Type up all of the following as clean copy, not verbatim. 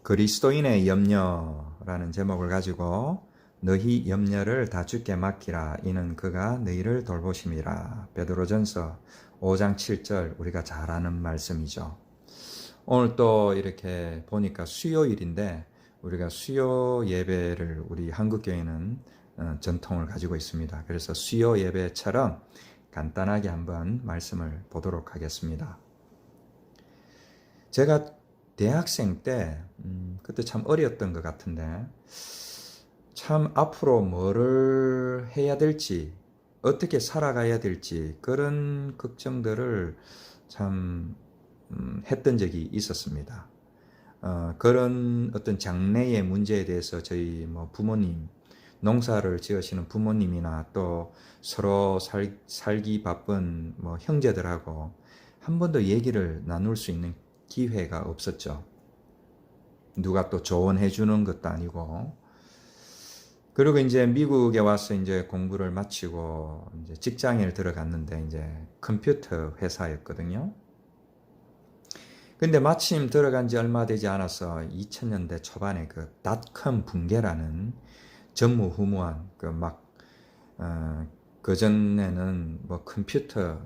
그리스도인의 염려라는 제목을 가지고 너희 염려를 다 주께 맡기라 이는 그가 너희를 돌보심이라. 베드로전서 5장 7절 우리가 잘 아는 말씀이죠. 오늘 또 이렇게 보니까 수요일인데 우리가 수요 예배를 우리 한국교회는 전통을 가지고 있습니다. 그래서 수요 예배처럼 간단하게 한번 말씀을 보도록 하겠습니다. 제가 대학생 때 그때 참 어렸던 것 같은데 참 앞으로 뭐를 해야 될지 어떻게 살아가야 될지 그런 걱정들을 참 했던 적이 있었습니다. 그런 어떤 장래의 문제에 대해서 저희 부모님, 농사를 지으시는 부모님이나 또 서로 살기 바쁜 형제들하고 한 번도 얘기를 나눌 수 있는 기회가 없었죠. 누가 또 조언해 주는 것도 아니고. 그리고 이제 미국에 와서 이제 공부를 마치고 이제 직장에 들어갔는데 이제 컴퓨터 회사였거든요. 근데 마침 들어간 지 얼마 되지 않아서 2000년대 초반에 그 닷컴 붕괴라는 전무후무한 그전에는 컴퓨터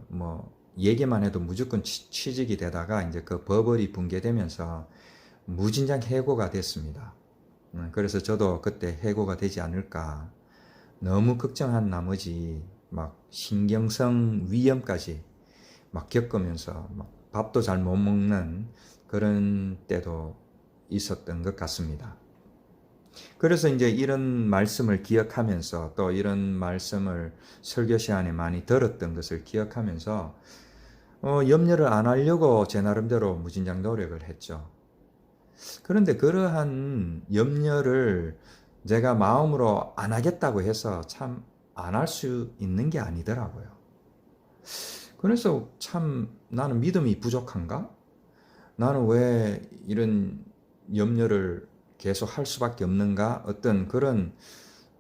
얘기만 해도 무조건 취직이 되다가 이제 그 버블이 붕괴되면서 무진장 해고가 됐습니다. 그래서 저도 그때 해고가 되지 않을까 너무 걱정한 나머지 신경성 위염까지 겪으면서 밥도 잘 못 먹는 그런 때도 있었던 것 같습니다. 그래서 이제 이런 말씀을 기억하면서 또 이런 말씀을 설교 시간에 많이 들었던 것을 기억하면서 염려를 안 하려고 제 나름대로 무진장 노력을 했죠. 그런데 그러한 염려를 제가 마음으로 안 하겠다고 해서 참 안 할 수 있는 게 아니더라고요. 그래서 참 나는 믿음이 부족한가? 나는 왜 이런 염려를 계속 할 수밖에 없는가? 어떤 그런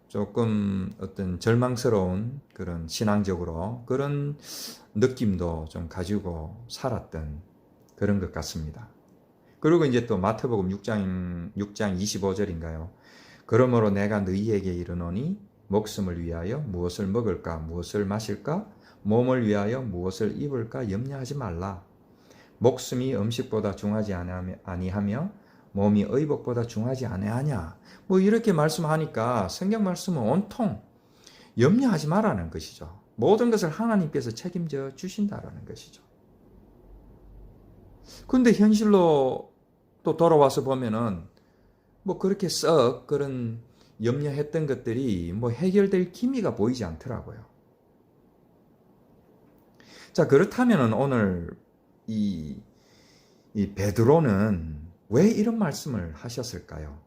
조금 어떤 절망스러운 그런 신앙적으로 그런 느낌도 좀 가지고 살았던 그런 것 같습니다. 그리고 이제 또 마태복음 6장 25절인가요? 그러므로 내가 너희에게 이르노니 목숨을 위하여 무엇을 먹을까 무엇을 마실까 몸을 위하여 무엇을 입을까 염려하지 말라. 목숨이 음식보다 중하지 아니하며 몸이 의복보다 중하지 아니하냐. 이렇게 말씀하니까 성경 말씀은 온통 염려하지 말라는 것이죠. 모든 것을 하나님께서 책임져 주신다라는 것이죠. 근데 현실로 또 돌아와서 보면은 그렇게 썩 그런 염려했던 것들이 해결될 기미가 보이지 않더라고요. 자, 그렇다면 오늘 이 베드로는 왜 이런 말씀을 하셨을까요?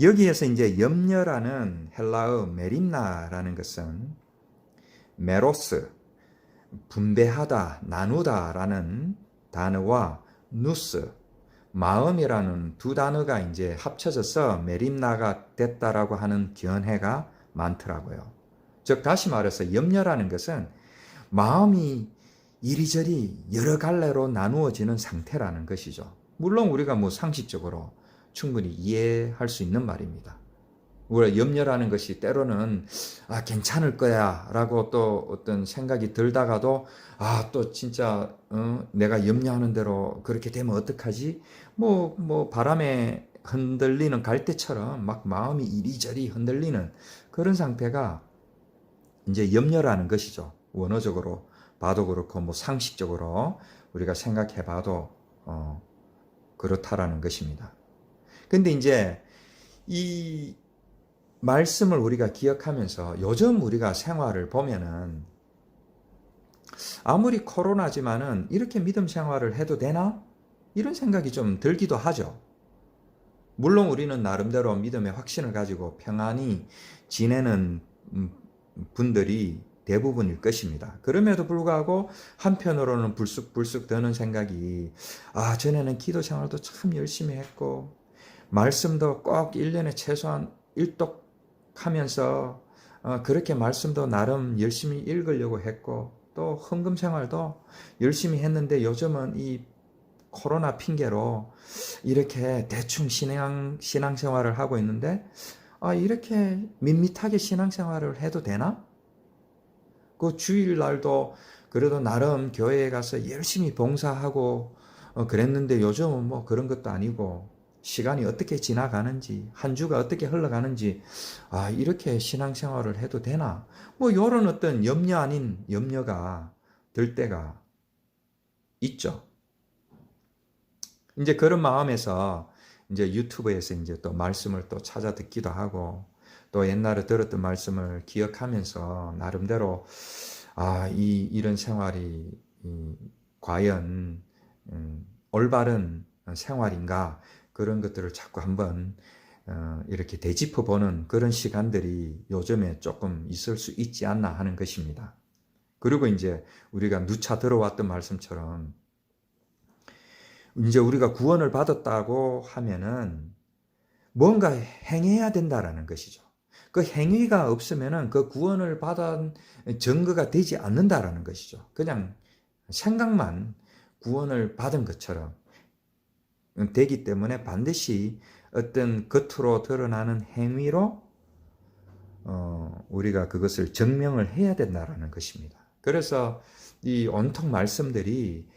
여기에서 이제 염려라는 헬라어 메림나라는 것은 메로스, 분배하다, 나누다라는 단어와 누스, 마음이라는 두 단어가 이제 합쳐져서 메림나가 됐다라고 하는 견해가 많더라고요. 즉 다시 말해서 염려라는 것은 마음이 이리저리 여러 갈래로 나누어지는 상태라는 것이죠. 물론 우리가 상식적으로 충분히 이해할 수 있는 말입니다. 우리가 염려라는 것이 때로는 괜찮을 거야 라고 또 어떤 생각이 들다가도 또 진짜 내가 염려하는 대로 그렇게 되면 어떡하지? 바람에 흔들리는 갈대처럼 마음이 이리저리 흔들리는 그런 상태가 이제 염려라는 것이죠. 원어적으로 봐도 그렇고 상식적으로 우리가 생각해 봐도 그렇다라는 것입니다. 근데 이제 이 말씀을 우리가 기억하면서 요즘 우리가 생활을 보면은 아무리 코로나지만은 이렇게 믿음 생활을 해도 되나? 이런 생각이 좀 들기도 하죠. 물론 우리는 나름대로 믿음의 확신을 가지고 평안히 지내는 분들이 대부분일 것입니다. 그럼에도 불구하고 한편으로는 불쑥불쑥 드는 생각이 전에는 기도 생활도 참 열심히 했고 말씀도 꼭 1년에 최소한 1독 하면서 그렇게 말씀도 나름 열심히 읽으려고 했고 또 헌금 생활도 열심히 했는데 요즘은 이 코로나 핑계로 이렇게 대충 신앙생활을 하고 있는데, 이렇게 밋밋하게 신앙생활을 해도 되나? 그 주일날도 그래도 나름 교회에 가서 열심히 봉사하고 그랬는데 요즘은 뭐 그런 것도 아니고 시간이 어떻게 지나가는지 한 주가 어떻게 흘러가는지 이렇게 신앙생활을 해도 되나? 뭐 이런 어떤 염려 아닌 염려가 들 때가 있죠. 이제 그런 마음에서 이제 유튜브에서 이제 또 말씀을 또 찾아 듣기도 하고 또 옛날에 들었던 말씀을 기억하면서 나름대로 이런 생활이 과연 올바른 생활인가 그런 것들을 자꾸 한번 이렇게 되짚어 보는 그런 시간들이 요즘에 조금 있을 수 있지 않나 하는 것입니다. 그리고 이제 우리가 누차 들어왔던 말씀처럼 이제 우리가 구원을 받았다고 하면은 뭔가 행해야 된다라는 것이죠. 그 행위가 없으면은 그 구원을 받은 증거가 되지 않는다라는 것이죠. 그냥 생각만 구원을 받은 것처럼 되기 때문에 반드시 어떤 겉으로 드러나는 행위로 우리가 그것을 증명을 해야 된다라는 것입니다. 그래서 이 온통 말씀들이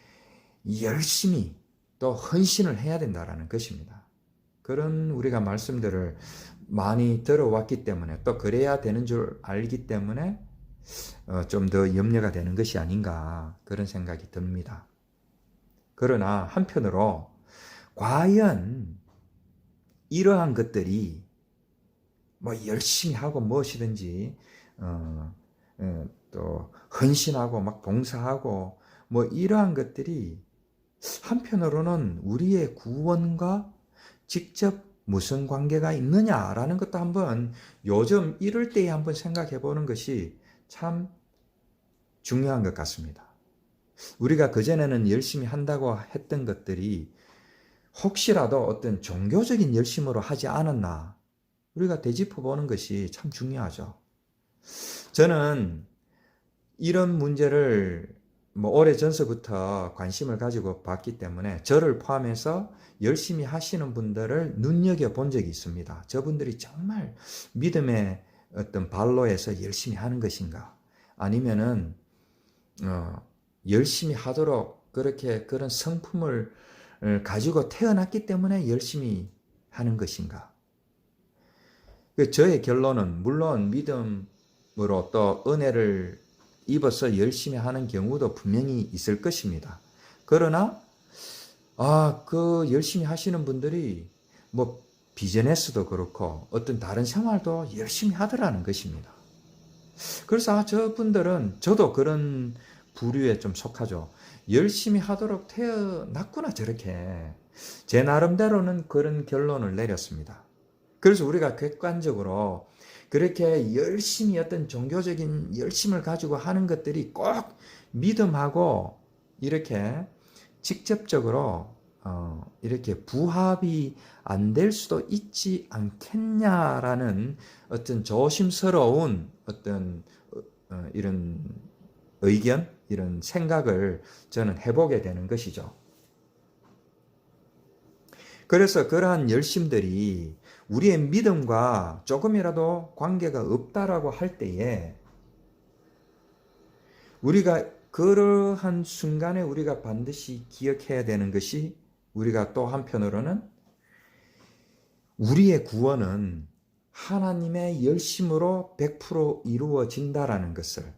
열심히 또 헌신을 해야 된다라는 것입니다. 그런 우리가 말씀들을 많이 들어왔기 때문에 또 그래야 되는 줄 알기 때문에 좀 더 염려가 되는 것이 아닌가 그런 생각이 듭니다. 그러나 한편으로 과연 이러한 것들이 뭐 열심히 하고 무엇이든지 또 헌신하고 막 봉사하고 뭐 이러한 것들이 한편으로는 우리의 구원과 직접 무슨 관계가 있느냐라는 것도 한번 요즘 이럴 때에 한번 생각해 보는 것이 참 중요한 것 같습니다. 우리가 그전에는 열심히 한다고 했던 것들이 혹시라도 어떤 종교적인 열심으로 하지 않았나 우리가 되짚어 보는 것이 참 중요하죠. 저는 이런 문제를 뭐 오래전서부터 관심을 가지고 봤기 때문에 저를 포함해서 열심히 하시는 분들을 눈여겨본 적이 있습니다. 저분들이 정말 믿음의 어떤 발로에서 열심히 하는 것인가 아니면은 열심히 하도록 그렇게 그런 성품을 가지고 태어났기 때문에 열심히 하는 것인가. 저의 결론은 물론 믿음으로 또 은혜를 입어서 열심히 하는 경우도 분명히 있을 것입니다. 그러나 그 열심히 하시는 분들이 뭐 비즈니스도 그렇고 어떤 다른 생활도 열심히 하더라는 것입니다. 그래서 저분들은 저도 그런 부류에 좀 속하죠. 열심히 하도록 태어났구나 저렇게. 제 나름대로는 그런 결론을 내렸습니다. 그래서 우리가 객관적으로 그렇게 열심히 어떤 종교적인 열심을 가지고 하는 것들이 꼭 믿음하고 이렇게 직접적으로 이렇게 부합이 안 될 수도 있지 않겠냐라는 어떤 조심스러운 어떤 이런 의견, 이런 생각을 저는 해보게 되는 것이죠. 그래서 그러한 열심들이 우리의 믿음과 조금이라도 관계가 없다라고 할 때에 우리가 그러한 순간에 우리가 반드시 기억해야 되는 것이 우리가 또 한편으로는 우리의 구원은 하나님의 열심으로 100% 이루어진다라는 것을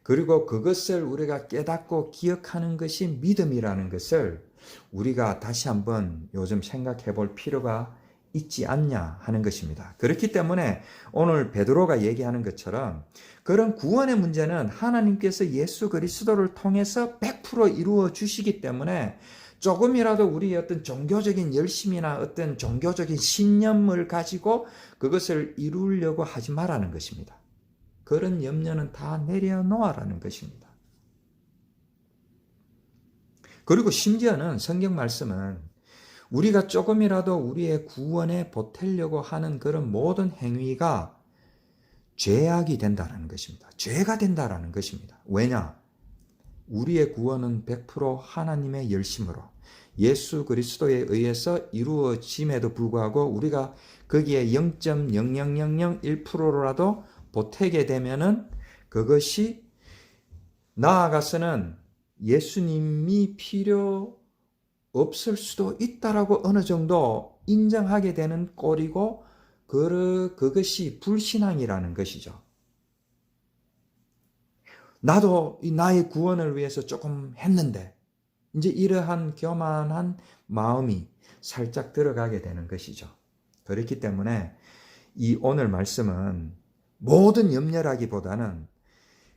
그리고 그것을 우리가 깨닫고 기억하는 것이 믿음이라는 것을 우리가 다시 한번 요즘 생각해 볼 필요가 있지 않냐 하는 것입니다. 그렇기 때문에 오늘 베드로가 얘기하는 것처럼 그런 구원의 문제는 하나님께서 예수 그리스도를 통해서 100% 이루어 주시기 때문에 조금이라도 우리의 어떤 종교적인 열심이나 어떤 종교적인 신념을 가지고 그것을 이루려고 하지 말라는 것입니다. 그런 염려는 다 내려놓아라는 것입니다. 그리고 심지어는 성경 말씀은 우리가 조금이라도 우리의 구원에 보태려고 하는 그런 모든 행위가 죄악이 된다는 것입니다. 죄가 된다는 것입니다. 왜냐? 우리의 구원은 100% 하나님의 열심으로 예수 그리스도에 의해서 이루어짐에도 불구하고 우리가 거기에 0.00001%라도 보태게 되면은 그것이 나아가서는 예수님이 필요 없을 수도 있다라고 어느 정도 인정하게 되는 꼴이고 그것이 불신앙이라는 것이죠. 나도 나의 구원을 위해서 조금 했는데 이제 이러한 교만한 마음이 살짝 들어가게 되는 것이죠. 그렇기 때문에 이 오늘 말씀은 모든 염려라기보다는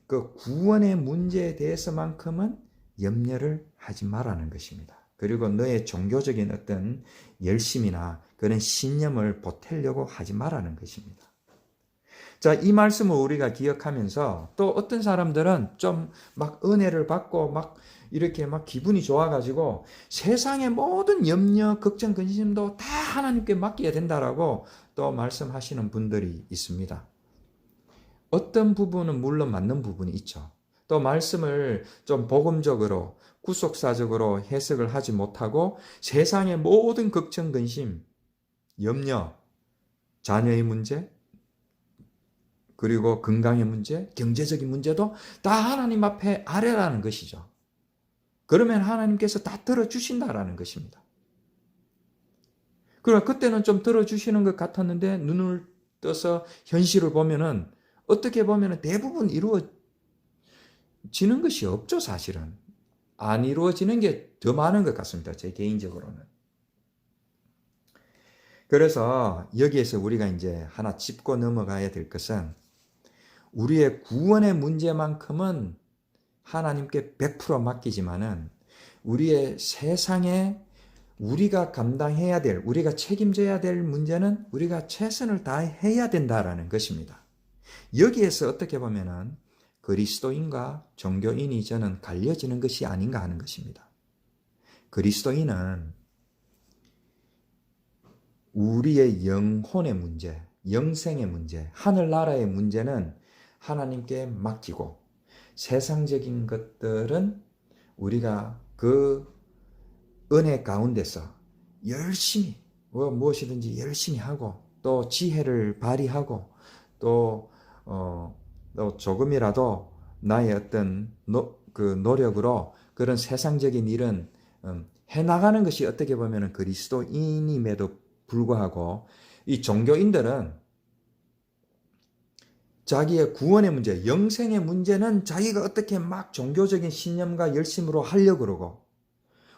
그 구원의 문제에 대해서만큼은 염려를 하지 말라는 것입니다. 그리고 너의 종교적인 어떤 열심이나 그런 신념을 보태려고 하지 말라는 것입니다. 자, 이 말씀을 우리가 기억하면서 또 어떤 사람들은 좀 막 은혜를 받고 막 이렇게 막 기분이 좋아가지고 세상의 모든 염려, 걱정, 근심도 다 하나님께 맡겨야 된다라고 또 말씀하시는 분들이 있습니다. 어떤 부분은 물론 맞는 부분이 있죠. 또 말씀을 좀 복음적으로 구속사적으로 해석을 하지 못하고 세상의 모든 걱정, 근심, 염려, 자녀의 문제, 그리고 건강의 문제, 경제적인 문제도 다 하나님 앞에 아뢰라는 것이죠. 그러면 하나님께서 다 들어주신다라는 것입니다. 그러나 그때는 좀 들어주시는 것 같았는데 눈을 떠서 현실을 보면은 어떻게 보면은 대부분 이루어지는 것이 없죠, 사실은. 안 이루어지는 게 더 많은 것 같습니다, 제 개인적으로는. 그래서 여기에서 우리가 이제 하나 짚고 넘어가야 될 것은 우리의 구원의 문제만큼은 하나님께 100% 맡기지만은 우리의 세상에 우리가 감당해야 될, 우리가 책임져야 될 문제는 우리가 최선을 다해야 된다라는 것입니다. 여기에서 어떻게 보면은 그리스도인과 종교인이 저는 갈려지는 것이 아닌가 하는 것입니다. 그리스도인은 우리의 영혼의 문제, 영생의 문제, 하늘나라의 문제는 하나님께 맡기고 세상적인 것들은 우리가 그 은혜 가운데서 열심히 무엇이든지 열심히 하고 또 지혜를 발휘하고 또 조금이라도 나의 어떤 노력으로 그런 세상적인 일은 해나가는 것이 어떻게 보면 그리스도인임에도 불구하고 이 종교인들은 자기의 구원의 문제, 영생의 문제는 자기가 어떻게 막 종교적인 신념과 열심으로 하려고 그러고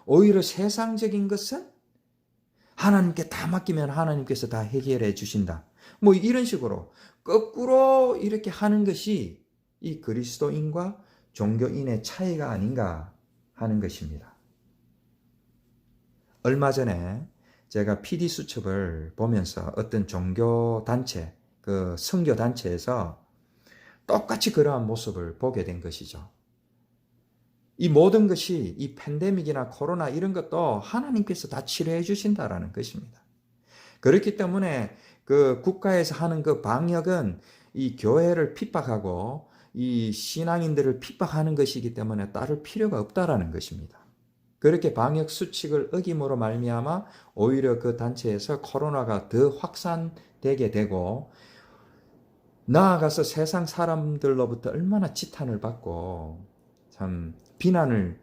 오히려 세상적인 것은 하나님께 다 맡기면 하나님께서 다 해결해 주신다. 뭐 이런 식으로 거꾸로 이렇게 하는 것이 이 그리스도인과 종교인의 차이가 아닌가 하는 것입니다. 얼마 전에 제가 PD 수첩을 보면서 어떤 종교단체, 그 선교단체에서 똑같이 그러한 모습을 보게 된 것이죠. 이 모든 것이 이 팬데믹이나 코로나 이런 것도 하나님께서 다 치료해 주신다라는 것입니다. 그렇기 때문에 그 국가에서 하는 그 방역은 이 교회를 핍박하고 이 신앙인들을 핍박하는 것이기 때문에 따를 필요가 없다라는 것입니다. 그렇게 방역 수칙을 어김으로 말미암아 오히려 그 단체에서 코로나가 더 확산되게 되고 나아가서 세상 사람들로부터 얼마나 지탄을 받고 참 비난을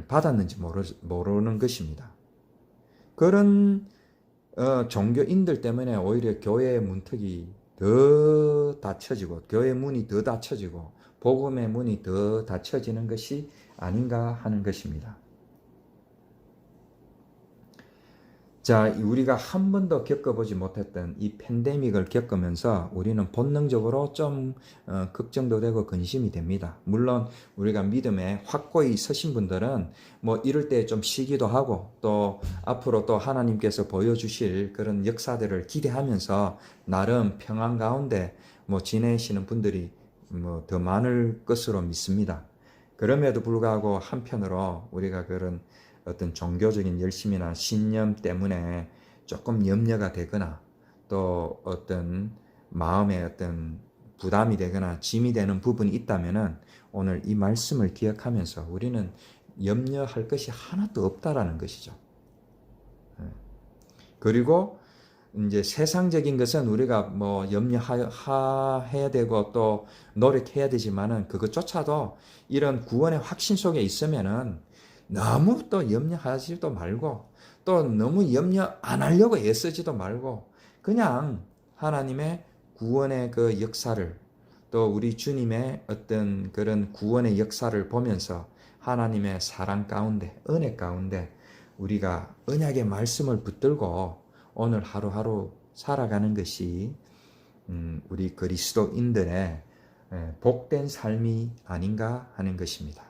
받았는지 모르는 것입니다. 그런 종교인들 때문에 오히려 교회의 문턱이 더 닫혀지고 교회 문이 더 닫혀지고 복음의 문이 더 닫혀지는 것이 아닌가 하는 것입니다. 자, 우리가 한 번도 겪어보지 못했던 이 팬데믹을 겪으면서 우리는 본능적으로 좀 걱정도 되고 근심이 됩니다. 물론 우리가 믿음에 확고히 서신 분들은 뭐 이럴 때 좀 쉬기도 하고 또 앞으로 또 하나님께서 보여주실 그런 역사들을 기대하면서 나름 평안 가운데 뭐 지내시는 분들이 뭐 더 많을 것으로 믿습니다. 그럼에도 불구하고 한편으로 우리가 그런 어떤 종교적인 열심이나 신념 때문에 조금 염려가 되거나 또 어떤 마음의 어떤 부담이 되거나 짐이 되는 부분이 있다면은 오늘 이 말씀을 기억하면서 우리는 염려할 것이 하나도 없다라는 것이죠. 그리고 이제 세상적인 것은 우리가 뭐 염려해야 되고 또 노력해야 되지만은 그것조차도 이런 구원의 확신 속에 있으면은 너무 또 염려하지도 말고 또 너무 염려 안 하려고 애쓰지도 말고 그냥 하나님의 구원의 그 역사를 또 우리 주님의 어떤 그런 구원의 역사를 보면서 하나님의 사랑 가운데 은혜 가운데 우리가 언약의 말씀을 붙들고 오늘 하루하루 살아가는 것이 우리 그리스도인들의 복된 삶이 아닌가 하는 것입니다.